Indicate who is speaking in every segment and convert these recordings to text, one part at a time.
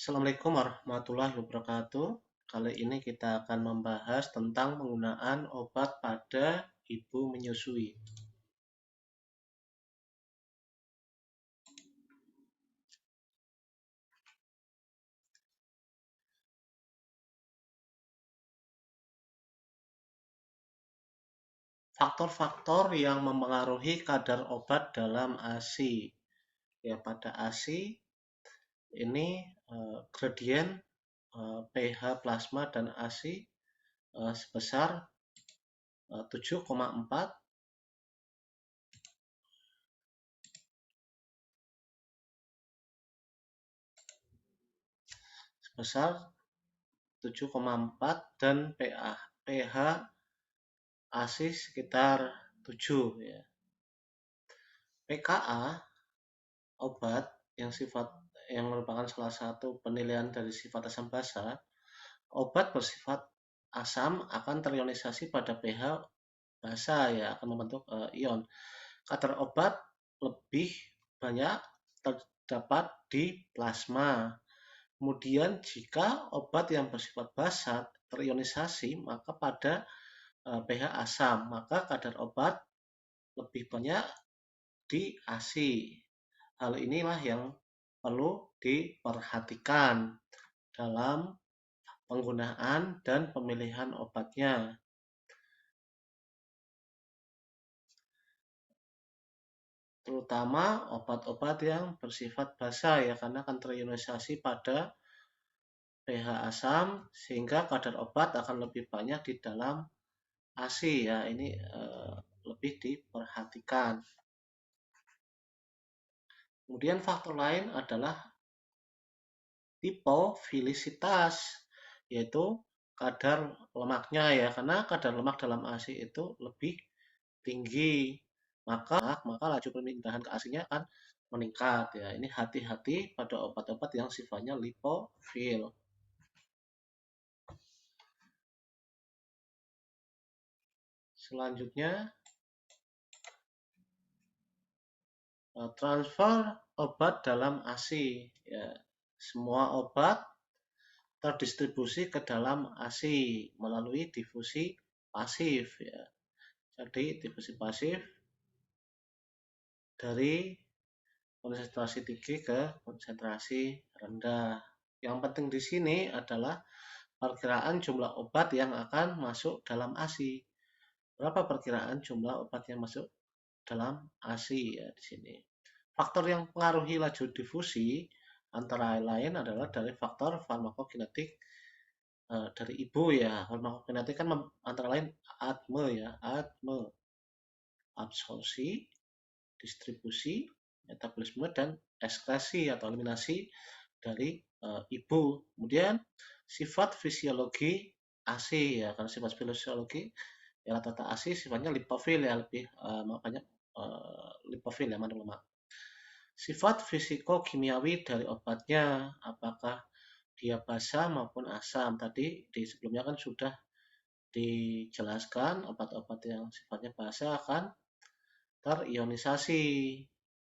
Speaker 1: Assalamualaikum warahmatullahi wabarakatuh. Kali ini kita akan membahas tentang penggunaan obat pada ibu menyusui. Faktor-faktor yang mempengaruhi kadar obat dalam ASI. Ya, pada ASI ini gradien pH plasma dan ASI sebesar 7,4 sebesar 7,4 dan pH ASI sekitar 7 ya. pKa obat yang merupakan salah satu penilaian dari sifat asam basa, obat bersifat asam akan terionisasi pada pH basa ya, akan membentuk ion. Kadar obat lebih banyak terdapat di plasma. Kemudian jika obat yang bersifat basa terionisasi maka pada pH asam, maka kadar obat lebih banyak di ASI. Hal inilah yang perlu diperhatikan dalam penggunaan dan pemilihan obatnya. Terutama obat-obat yang bersifat basa ya, karena akan terionisasi pada pH asam sehingga kadar obat akan lebih banyak di dalam ASI ya. Ini lebih diperhatikan. Kemudian faktor lain adalah lipofilisitas, yaitu kadar lemaknya ya, karena kadar lemak dalam ASI itu lebih tinggi, maka laju permintaan ke ASI-nya akan meningkat ya. Ini hati-hati pada obat-obat yang sifatnya lipofil. Selanjutnya transfer obat dalam ASI ya. Semua obat terdistribusi ke dalam ASI melalui difusi pasif ya. Jadi difusi pasif dari konsentrasi tinggi ke konsentrasi rendah. Yang penting di sini adalah perkiraan jumlah obat yang akan masuk dalam ASI. Berapa perkiraan jumlah obat yang masuk dalam ASI ya di sini. Faktor yang mempengaruhi laju difusi antara lain adalah dari faktor farmakokinetik dari ibu ya. Farmakokinetik kan antara lain ADME ya, ADME, absorpsi, distribusi, metabolisme, dan ekskresi atau eliminasi dari ibu. Kemudian sifat fisiologi ASI ya, karena sifat fisiologi ya rata-rata ASI sifatnya lipofil ya, lebih banyak lipofil ya, mengandung lemak. Sifat fisiko-kimiawi dari obatnya, apakah dia basa maupun asam. Tadi di sebelumnya kan sudah dijelaskan obat-obat yang sifatnya basa akan terionisasi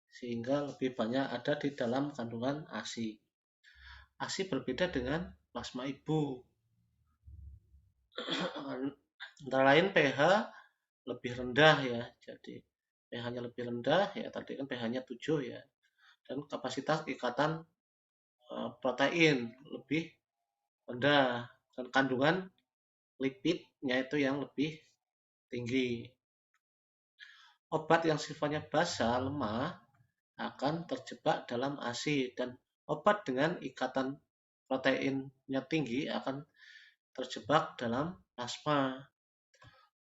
Speaker 1: sehingga lebih banyak ada di dalam kandungan ASI. ASI berbeda dengan plasma ibu. Antara lain pH lebih rendah ya. Jadi pH-nya lebih rendah ya, tadi kan pH-nya 7 ya. Dan kapasitas ikatan protein lebih rendah dan kandungan lipidnya itu yang lebih tinggi. Obat yang sifatnya basa lemah akan terjebak dalam ASI dan obat dengan ikatan proteinnya tinggi akan terjebak dalam plasma.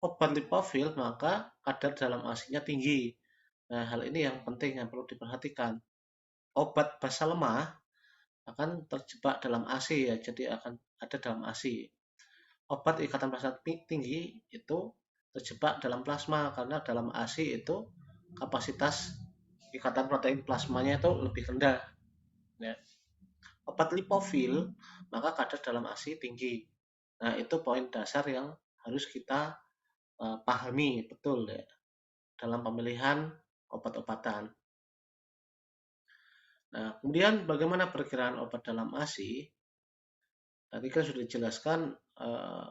Speaker 1: Obat lipofil maka kadar dalam ASI-nya tinggi. Nah, hal ini yang penting yang perlu diperhatikan. Obat basa lemah akan terjebak dalam ASI ya, jadi akan ada dalam ASI. Obat ikatan plasma tinggi itu terjebak dalam plasma karena dalam ASI itu kapasitas ikatan protein plasmanya itu lebih rendah. Ya. Obat lipofil maka kadar dalam ASI tinggi. Nah, itu poin dasar yang harus kita pahami betul ya dalam pemilihan obat-obatan. Nah, kemudian bagaimana perkiraan obat dalam ASI? Tadi kan sudah dijelaskan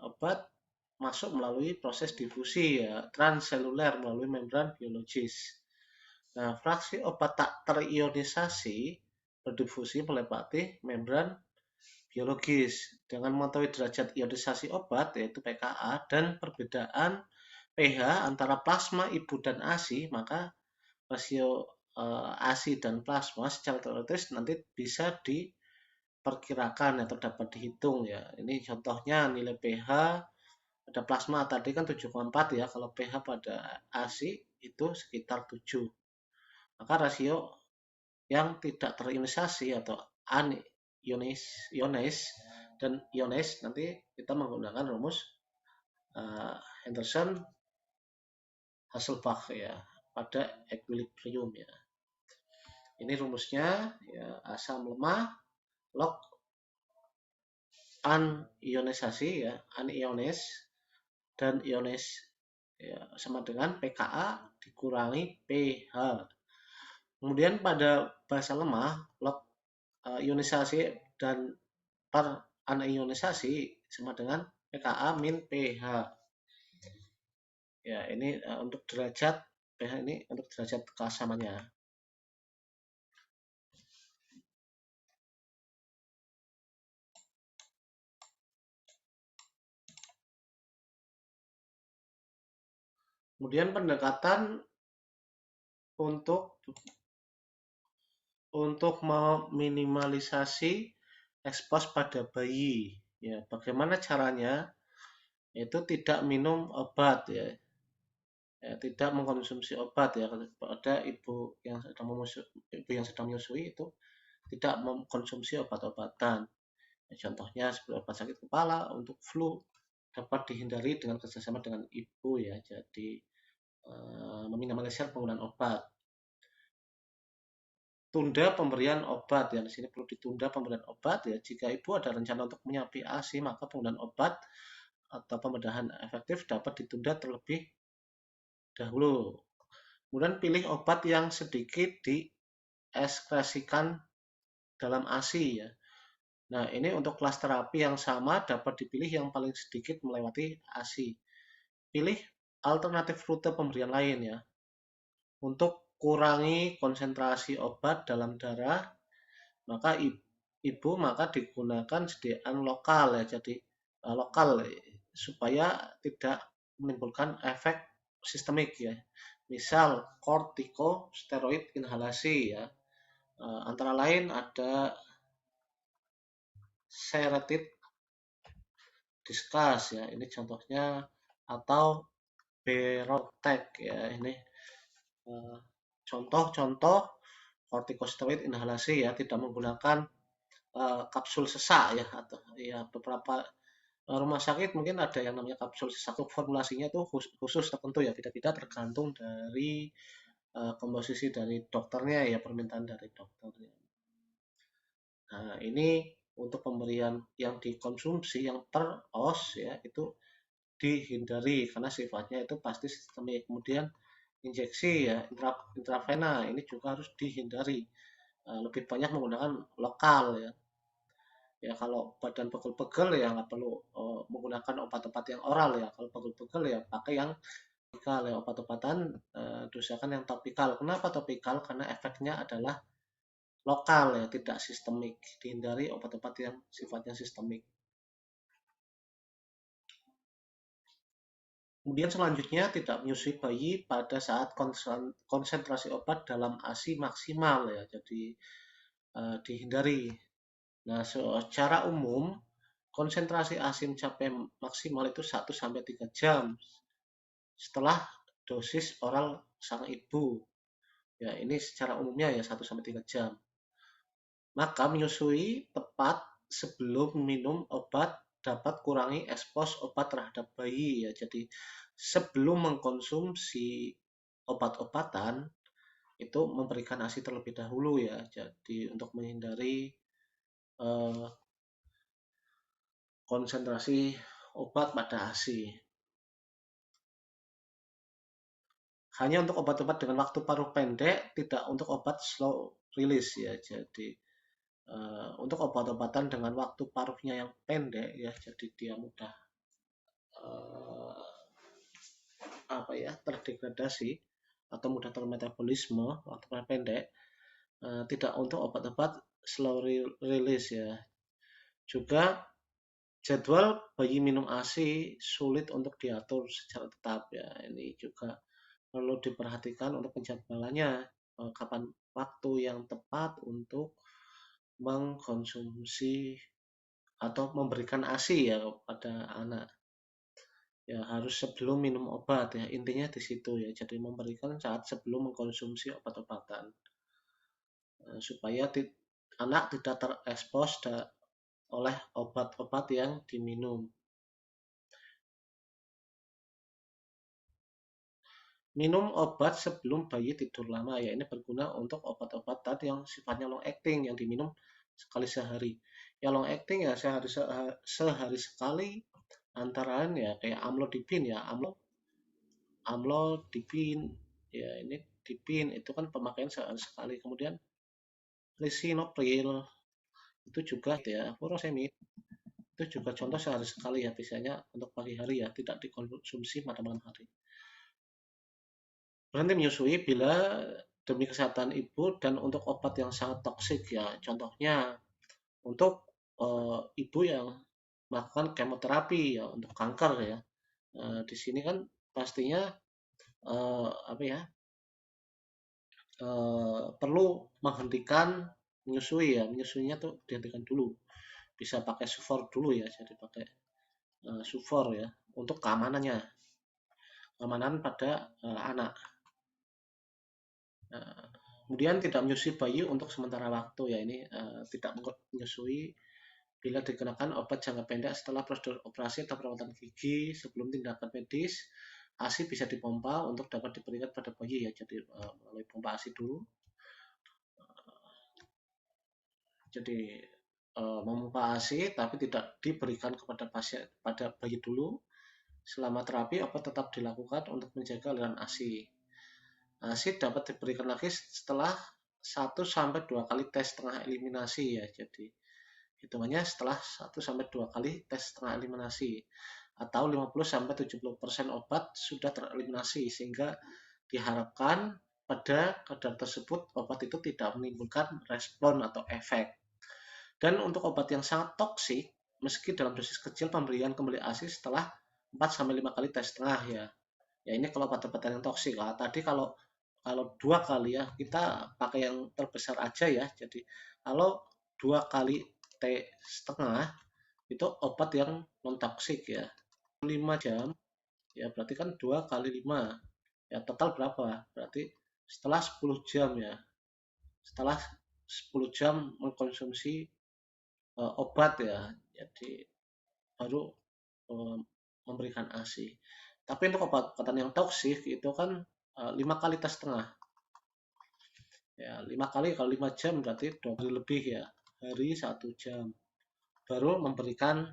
Speaker 1: obat masuk melalui proses difusi ya, transseluler melalui membran biologis. Nah, fraksi obat tak terionisasi berdifusi melewati membran biologis dengan mengetahui derajat ionisasi obat yaitu pKa dan perbedaan pH antara plasma ibu dan ASI, maka rasio ASI dan plasma secara teoritis nanti bisa diperkirakan atau dapat dihitung ya. Ini contohnya nilai pH pada plasma tadi kan 7,4 ya, kalau pH pada ASI itu sekitar 7. Maka rasio yang tidak terionisasi atau ionis dan ionis nanti kita menggunakan rumus Henderson Hasselbalch ya pada equilibrium ya. Ini rumusnya ya, asam lemah log anionisasi ya, anionis dan ionis ya, sama dengan pKa dikurangi pH. Kemudian pada basa lemah log ionisasi dan per anionisasi sama dengan pKa min pH. Ya, ini untuk derajat pH ini untuk derajat keasamannya. Kemudian pendekatan untuk meminimalisasi ekspos pada bayi. Ya, bagaimana caranya? Itu tidak minum obat ya. Ya, tidak mengkonsumsi obat ya pada ibu yang sedang menyusui itu tidak mengkonsumsi obat-obatan. Ya, contohnya seperti obat sakit kepala untuk flu dapat dihindari dengan kerjasama dengan ibu ya. Jadi meminimalisir penggunaan obat. Tunda pemberian obat ya, di sini perlu ditunda pemberian obat ya. Jika ibu ada rencana untuk menyapi ASI, maka penggunaan obat atau pembedahan efektif dapat ditunda terlebih dahulu. Kemudian pilih obat yang sedikit dieskresikan dalam ASI ya. Nah, ini untuk kelas terapi yang sama dapat dipilih yang paling sedikit melewati ASI. Pilih alternatif rute pemberian lain ya. Untuk kurangi konsentrasi obat dalam darah, maka ibu digunakan sediaan lokal ya. Jadi lokal supaya tidak menimbulkan efek sistemik ya. Misal kortikosteroid inhalasi ya. Antara lain ada Seretid Discuss ya. Ini contohnya atau Berotec ya. Ini contoh-contoh kortikosteroid inhalasi ya, tidak menggunakan kapsul sesak ya, atau ya beberapa rumah sakit mungkin ada yang namanya kapsul sesak. Formulasinya itu khusus tertentu ya, beda-beda tergantung dari komposisi dari dokternya ya, permintaan dari dokternya. Nah, ini untuk pemberian yang dikonsumsi yang per os ya itu dihindari karena sifatnya itu pasti sistemik. Kemudian injeksi ya intravena ini juga harus dihindari. Lebih banyak menggunakan lokal ya. Ya kalau badan pegel-pegel ya nggak perlu menggunakan obat-obat yang oral ya. Kalau pegel-pegel ya pakai yang topikal ya, obat-obatan diusahakan yang topikal. Kenapa topikal? Karena efeknya adalah lokal ya, tidak sistemik. Dihindari obat-obat yang sifatnya sistemik. Kemudian selanjutnya tidak menyusui bayi pada saat konsentrasi obat dalam ASI maksimal ya, jadi dihindari. Nah, secara umum konsentrasi ASI mencapai maksimal itu 1-3 jam setelah dosis oral sang ibu. Ya, ini secara umumnya ya 1-3 jam. Maka menyusui tepat sebelum minum obat dapat kurangi ekspos obat terhadap bayi ya. Jadi sebelum mengkonsumsi obat-obatan itu memberikan ASI terlebih dahulu ya. Jadi untuk menghindari konsentrasi obat pada ASI. Hanya untuk obat-obat dengan waktu paruh pendek, tidak untuk obat rilis ya. Jadi untuk obat-obatan dengan waktu paruhnya yang pendek ya, jadi dia mudah uh, terdegradasi atau mudah termetabolisme waktu pendek, tidak untuk obat-obat slow release ya. Juga jadwal bayi minum ASI sulit untuk diatur secara tetap ya. Ini juga perlu diperhatikan untuk penjadwalannya, kapan waktu yang tepat untuk mengkonsumsi atau memberikan ASI ya kepada anak. Ya harus sebelum minum obat ya, intinya di situ ya. Jadi memberikan saat sebelum mengkonsumsi obat-obatan, supaya anak tidak terekspos oleh obat-obat yang diminum. Minum obat sebelum bayi tidur lama ya, ini berguna untuk obat-obatan yang sifatnya long acting yang diminum sekali sehari. Ya long acting ya sehari sekali, antara lain ya kayak amlodipin ya, amlodipin ya, ini dipin itu kan pemakaian sehari sekali. Kemudian lisinopril itu juga ya, furosemid itu juga contoh sehari sekali ya, biasanya untuk pagi hari ya, tidak dikonsumsi pada malam hari. Berhenti menyusui bila demi kesehatan ibu dan untuk obat yang sangat toksik ya. Contohnya untuk ibu yang melakukan kemoterapi ya untuk kanker ya. Di sini kan pastinya apa ya, perlu menghentikan menyusui ya. Menyusuinya tuh dihentikan dulu. Bisa pakai sufor dulu ya. Jadi pakai sufor ya untuk keamanannya, keamanan pada anak. Kemudian tidak menyusui bayi untuk sementara waktu ya, ini tidak menyusui bila dikenakan obat jangka pendek setelah prosedur operasi atau perawatan gigi. Sebelum tindakan medis, ASI bisa dipompa untuk dapat diberikan pada bayi ya, jadi melalui pompa ASI dulu. Jadi memompa ASI tapi tidak diberikan kepada pasien pada bayi dulu. Selama terapi, obat tetap dilakukan untuk menjaga aliran ASI. ASI dapat diberikan lagi setelah 1-2 kali tes setengah eliminasi ya. Jadi hitungannya setelah 1-2 kali tes setengah eliminasi, atau 50-70% obat sudah tereliminasi, sehingga diharapkan pada kadar tersebut obat itu tidak menimbulkan respon atau efek. Dan untuk obat yang sangat toksik, meski dalam dosis kecil, pemberian kembali ASI setelah 4-5 kali tes setengah ya. Ya ini kalau obat-obatan yang toksik lah. Tadi kalau 2 kali ya, kita pakai yang terbesar aja ya. Jadi kalau 2 kali T setengah itu obat yang non toksik ya. 5 jam ya, berarti kan 2 kali 5 ya, total berapa? Berarti setelah 10 jam ya. Setelah 10 jam mengkonsumsi obat ya. Jadi baru memberikan ASI. Tapi untuk obat-obatan yang toksik itu kan 5 kali tes setengah. Ya, 5 kali kalau 5 jam berarti 2 kali lebih ya. Hari 1 jam. Baru memberikan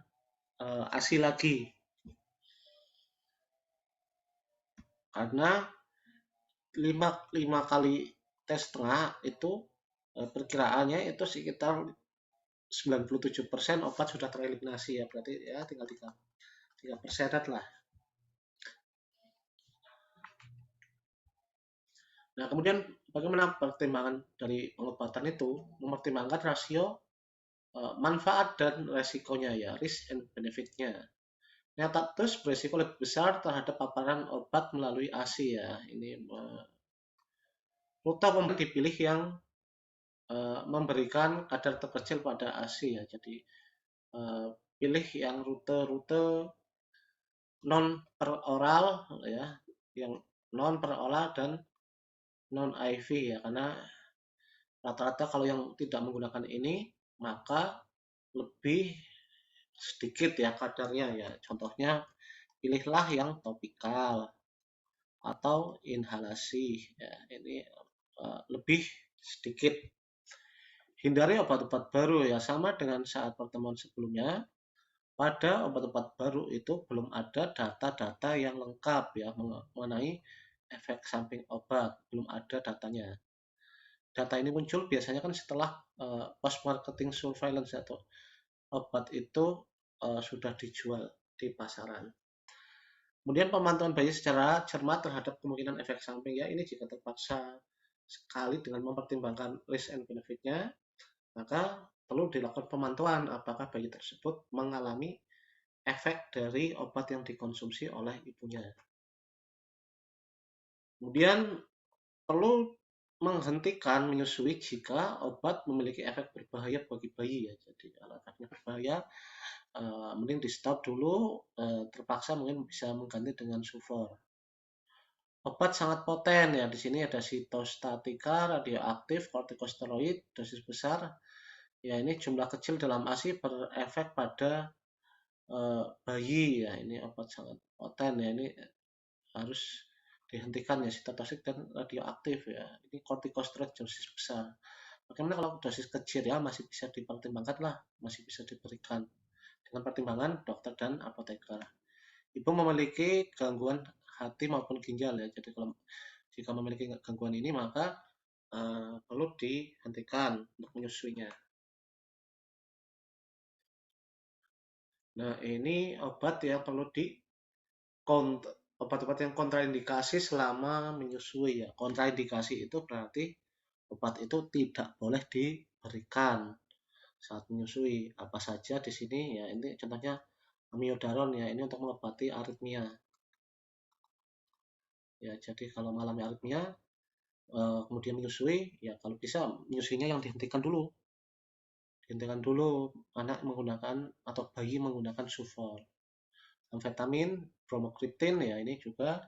Speaker 1: ASI lagi. Karena 5 kali tes setengah itu perkiraannya itu sekitar 97% obat sudah tereliminasi ya. Berarti ya tinggal 3% lah. Nah, kemudian bagaimana pertimbangan dari pengobatan itu? Mempertimbangkan rasio manfaat dan resikonya ya, risk and benefit-nya. Terus beresiko lebih besar terhadap paparan obat melalui ASI ya. Ini rute pembeli dipilih yang memberikan kadar terkecil pada ASI ya. Jadi pilih yang rute-rute non peroral ya, yang non peroral dan non IV ya, karena rata-rata kalau yang tidak menggunakan ini maka lebih sedikit ya kadarnya ya. Contohnya pilihlah yang topikal atau inhalasi ya, ini lebih sedikit. Hindari obat-obat baru ya, sama dengan saat pertemuan sebelumnya. Pada obat-obat baru itu belum ada data-data yang lengkap ya mengenai efek samping obat, belum ada datanya. data ini muncul biasanya kan setelah post marketing surveillance atau obat itu sudah dijual di pasaran. Kemudian pemantauan bayi secara cermat terhadap kemungkinan efek samping ya, ini jika terpaksa sekali dengan mempertimbangkan risk and benefit-nya, maka perlu dilakukan pemantauan apakah bayi tersebut mengalami efek dari obat yang dikonsumsi oleh ibunya. Kemudian perlu menghentikan menyusui jika obat memiliki efek berbahaya bagi bayi ya. Jadi kalau efeknya berbahaya, mending di stop dulu, terpaksa mungkin bisa mengganti dengan sufor. Obat sangat poten ya, di sini ada sitostatika, radioaktif, kortikosteroid, dosis besar. Ya ini jumlah kecil dalam ASI berefek pada bayi ya, ini obat sangat poten ya, ini harus dihentikan ya, sitotoksik dan radioaktif ya. Ini kortikosteroid dosis besar. Bagaimana kalau dosis kecil ya, masih bisa dipertimbangkan lah, masih bisa diberikan dengan pertimbangan dokter dan apoteker. Ibu memiliki gangguan hati maupun ginjal ya. Jadi kalau jika memiliki gangguan ini maka perlu dihentikan untuk menyusuinya. Nah, ini obat yang perlu obat-obat yang kontraindikasi selama menyusui ya. Kontraindikasi itu berarti obat itu tidak boleh diberikan saat menyusui. Apa saja di sini ya, ini contohnya amiodaron ya, ini untuk mengobati aritmia. Ya, jadi kalau mengalami aritmia kemudian menyusui, ya kalau bisa menyusuinya yang dihentikan dulu. Dihentikan dulu anak menggunakan atau bayi menggunakan sufor. Amfetamin, bromokriptin ya ini juga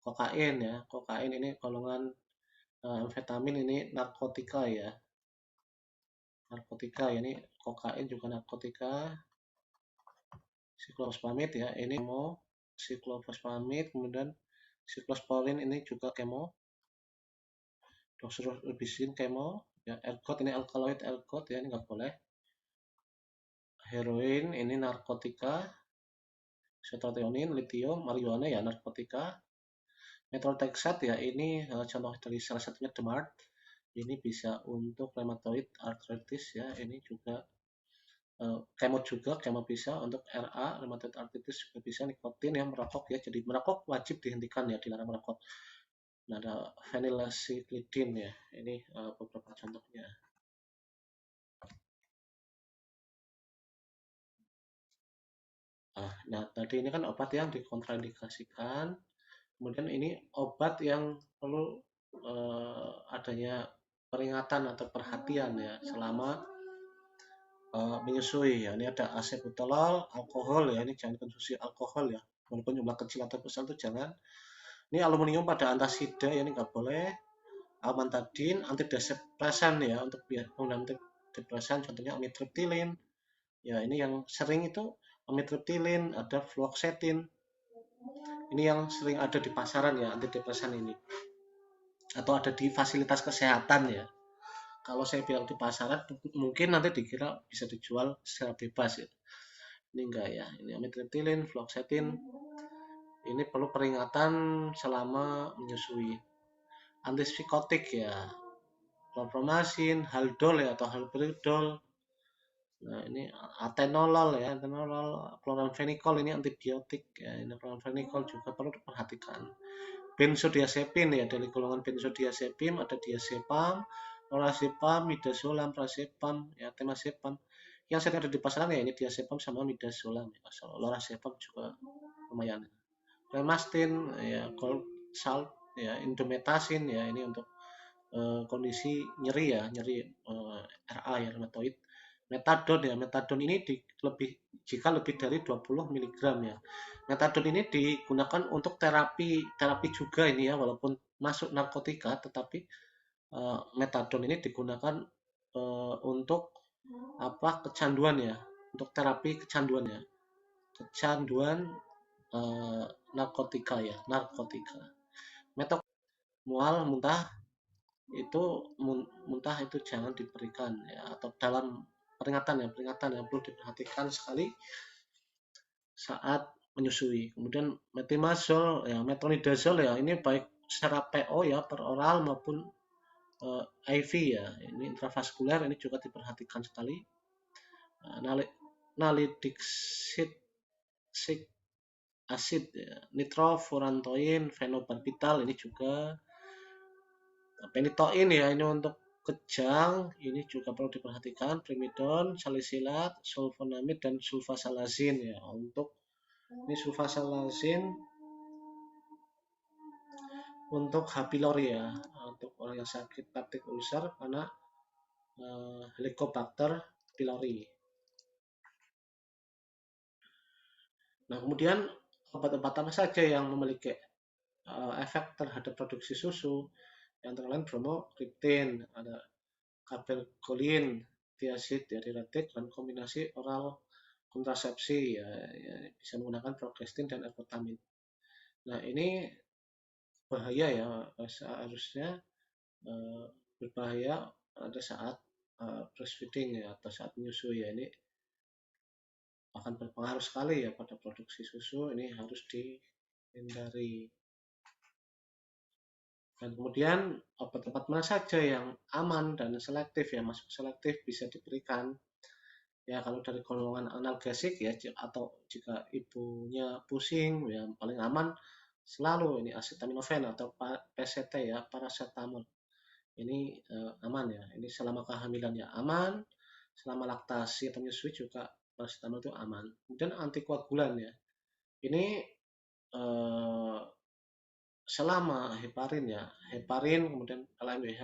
Speaker 1: kokain ya. Kokain ini golongan amfetamin ini narkotika ya. Narkotika ya, ini kokain juga narkotika. Siklofosfamid ya, ini kemo, siklofosfamid, kemudian siklosporin ini juga kemo, doxorubicin kemo, ya ergot ini alkaloid ergot ya, ini nggak boleh. Heroin ini narkotika, serotonin, litium, marijuana ya narkotika. Methotrexate ya ini contoh dari salah satunya DMARD. Ini bisa untuk rheumatoid arthritis ya, ini juga kemo juga, kemo bisa untuk RA, rheumatoid arthritis juga bisa, nikotin yang merokok ya, jadi merokok wajib dihentikan ya, dilarang merokok. Nah, ada phenylaciclidin ya, ini beberapa contohnya. Nah, tadi ini kan obat yang dikontraindikasikan, kemudian ini obat yang perlu adanya peringatan atau perhatian ya selama menyusui ya. Ini ada acebutolol, alkohol ya, ini jangan konsumsi alkohol ya, walaupun jumlah kecil atau besar itu jangan. Ini aluminium pada antasida ya, ini nggak boleh. Amantadin, antidepresan ya, untuk biar antidepresan contohnya amitriptilin ya, ini yang sering itu amitriptilin, ada fluoxetine, ini yang sering ada di pasaran ya, antidepresan ini, atau ada di fasilitas kesehatan ya. Kalau saya bilang di pasaran mungkin nanti dikira bisa dijual secara bebas ya, ini enggak ya, ini amitriptilin, fluoxetine, ini perlu peringatan selama menyusui. Antipsikotik ya, chlorpromazin, haldol ya atau haloperidol. Nah, ini atenolol ya, atenolol, chloramphenicol ini antibiotik ya, ini chloramphenicol juga perlu diperhatikan. Benzodiazepin ya, dari golongan benzodiazepin ada diazepam, lorazepam, midazolam, prazepam, ya temazepam. Yang sering ada di pasaran ya ini diazepam sama midazolam ya. Lorazepam juga lumayan. Remastin ya, gold salt ya, indomethacin ya, ini untuk kondisi nyeri ya, nyeri RA ya, rheumatoid. Metadon ya, metadon ini jika lebih dari 20 mg ya. Metadon ini digunakan untuk terapi juga ini ya, walaupun masuk narkotika, tetapi metadon ini digunakan untuk kecanduan ya, untuk terapi kecanduan ya, kecanduan narkotika ya, narkotika. Mual, muntah itu muntah itu jangan diberikan ya, atau dalam peringatan yang perlu diperhatikan sekali saat menyusui. Kemudian metimazol ya, metronidazol ya, ini baik secara PO ya, per oral maupun IV ya, ini intravaskuler ini juga diperhatikan sekali. Nalidixic acid ya, nitrofurantoin, fenobarbital ini juga. Penitoin ya, ini untuk kejang, ini juga perlu diperhatikan. Primidon, salisilat, sulfonamid, dan sulfasalazin ya. Untuk ini sulfasalazin untuk H. pylori ya, untuk orang yang sakit peptic ulcer karena Helicobacter pylori. Nah, kemudian obat-obat apa saja yang memiliki efek terhadap produksi susu? Yang antara lain bromokriptin, ada cabergoline, thiazid, ya, diuretik, dan kombinasi oral kontrasepsi ya, ya, bisa menggunakan progestin dan ergotamin. Nah, ini bahaya ya, seharusnya berbahaya pada saat breastfeeding ya, atau saat menyusui ya. Ini akan berpengaruh sekali ya pada produksi susu, ini harus dihindari. Dan kemudian obat-obat mana saja yang aman dan selektif ya, masuk selektif bisa diberikan ya kalau dari golongan analgesik ya, atau jika ibunya pusing ya, paling aman selalu ini acetaminophen atau PCT ya, paracetamol. Ini aman ya, ini selama kehamilan ya aman, selama laktasi atau menyusui juga paracetamol itu aman. Kemudian antikoagulan ya, ini eh, selama heparin ya, heparin kemudian LMWH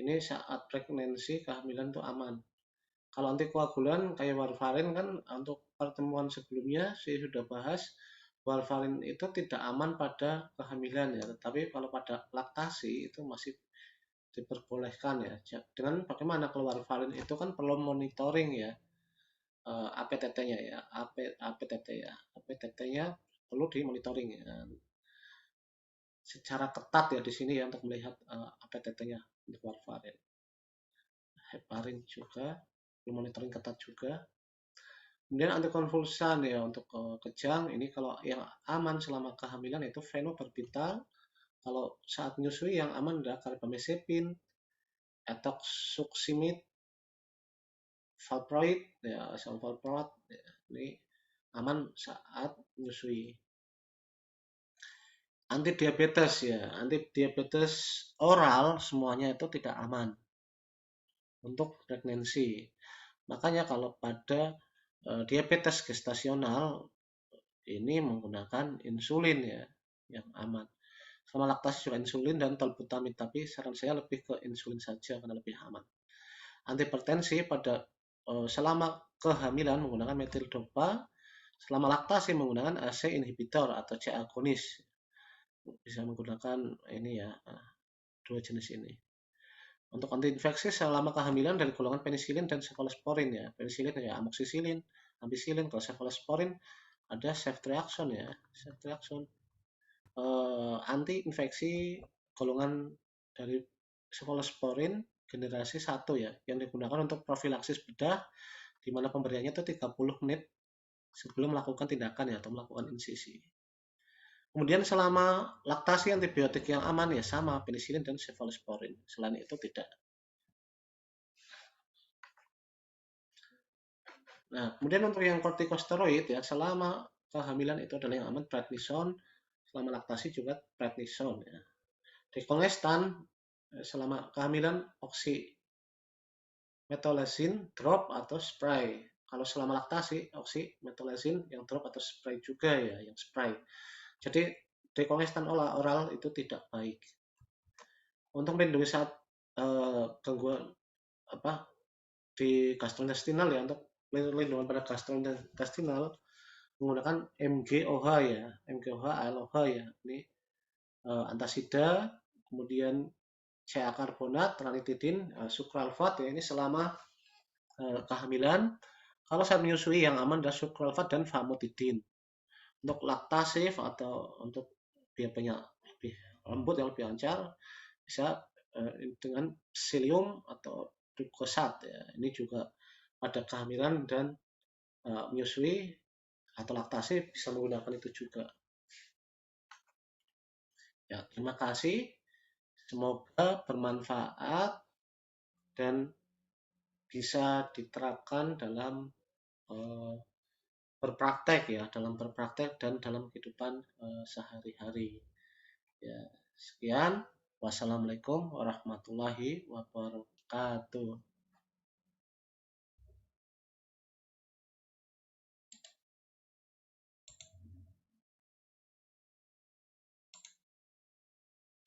Speaker 1: ini saat pregnancy kehamilan itu aman. Kalau antikoagulan kayak warfarin kan untuk pertemuan sebelumnya saya sudah bahas, warfarin itu tidak aman pada kehamilan ya, tetapi kalau pada laktasi itu masih diperbolehkan ya. Dengan bagaimana kalau warfarin itu kan perlu monitoring ya, APTT-nya ya, APTT ya, APTT-nya perlu dimonitoring ya. Secara ketat ya di sini ya untuk melihat APTT-nya untuk warfarin. Heparin juga dimonitoring ketat juga. Kemudian antikonvulsan ya untuk kejang, ini kalau yang aman selama kehamilan itu fenobarbital. Kalau saat menyusui yang aman adalah carbamazepine, etoxsuccinate, valproate ya, asam valproate ya, ini aman saat menyusui. Antidiabetes ya, antidiabetes oral semuanya itu tidak aman untuk pregnancy. Makanya kalau pada diabetes gestasional ini menggunakan insulin ya yang aman. Sama laktasi juga insulin dan tolbutamid, tapi saran saya lebih ke insulin saja karena lebih aman. Antihipertensi pada selama kehamilan menggunakan metildopa, selama laktasi menggunakan AC inhibitor atau C agonis. Bisa menggunakan ini ya, dua jenis ini. Untuk antiinfeksi selama kehamilan dari golongan penisilin dan cefalosporin ya. Penisilin ya amoxicillin, ampicillin, kalau cefalosporin ada ceftriaxone ya, ceftriaxone. Anti infeksi golongan dari cefalosporin generasi 1 ya, yang digunakan untuk profilaksis bedah, di mana pemberiannya itu 30 menit sebelum melakukan tindakan ya, atau melakukan insisi. Kemudian selama laktasi antibiotik yang aman ya sama penisilin dan cefalosporin. Selain itu tidak. Nah, kemudian untuk yang kortikosteroid ya selama kehamilan itu adalah yang aman prednison, selama laktasi juga prednison ya. Dekongestan selama kehamilan oxymetazoline drop atau spray. Kalau selama laktasi oxymetazoline yang drop atau spray juga ya, yang spray. Jadi dekongestan oral itu tidak baik. Untuk melindungi saat gangguan di gastrointestinal ya, untuk perlindungan pada gastrointestinal menggunakan MGOH ya, MGOH, ALOH ya. Ini antasida, kemudian CA karbonat, ranitidin, sukralfat ya, ini selama kehamilan. Kalau saat menyusui yang aman adalah sukralfat dan famotidin. Untuk laktasif atau untuk biar banyak lebih lembut yang lebih lancar bisa dengan psyllium atau glucosat ya. Ini juga pada kehamilan dan menyusui atau laktasi bisa menggunakan itu juga. Ya, terima kasih. Semoga bermanfaat dan bisa diterapkan dalam berpraktek ya, dalam berpraktek dan dalam kehidupan sehari-hari. Ya, sekian. Wassalamualaikum warahmatullahi wabarakatuh.